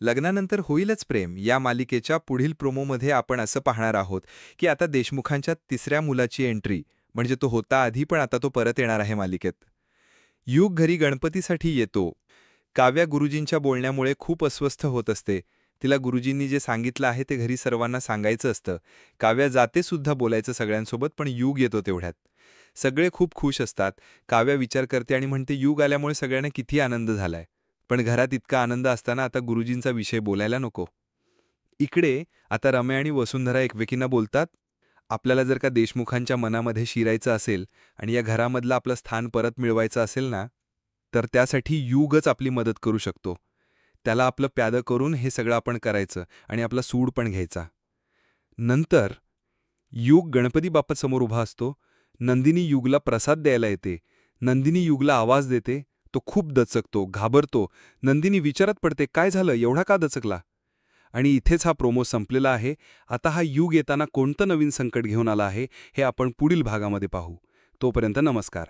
लग्नानंतर होईलच प्रेम या मालिकेच्या पुढील प्रोमोमध्ये आपण असं पाहणार आहोत की आता देशमुखांच्या तिसऱ्या मुलाची एंट्री, म्हणजे तो होता आधी पण आता तो परत येणार आहे मालिकेत. युग घरी गणपतीसाठी येतो. काव्या गुरुजींच्या बोलण्यामुळे खूप अस्वस्थ होत असते. तिला गुरुजींनी जे सांगितलं आहे ते घरी सर्वांना सांगायचं असतं. काव्या जाते सुद्धा बोलायचं सगळ्यांसोबत, पण युग येतो तेवढ्यात. सगळे खूप खुश असतात. काव्या विचार करते आणि म्हणते युग आल्यामुळे सगळ्यांना किती आनंद झालाय. पण घरात इतका आनंद असताना आता गुरुजींचा विषय बोलायला नको. इकडे आता रम्या आणि वसुंधरा एकमेकींना बोलतात, आपल्याला जर का देशमुखांच्या मनामध्ये शिरायचं असेल आणि या घरामधलं आपलं स्थान परत मिळवायचं असेल ना, तर त्यासाठी युगच आपली मदत करू शकतो. त्याला आपलं प्यादं करून हे सगळं आपण करायचं आणि आपला सूड पण घ्यायचा. नंतर युग गणपती बाप्पासमोर उभा असतो. नंदिनी युगला प्रसाद द्यायला येते. नंदिनी युगला आवाज देते. तो खूप दचकतो, घाबरतो. नंदिनी विचारात पडते, काय झालं, एवढा का दचकला? आणि इथेच हा प्रोमो संपलेला आहे. आता हा युग येताना कोणतं नवीन संकट घेऊन आला आहे हे आपण पुढील भागामध्ये पाहू. तोपर्यंत नमस्कार.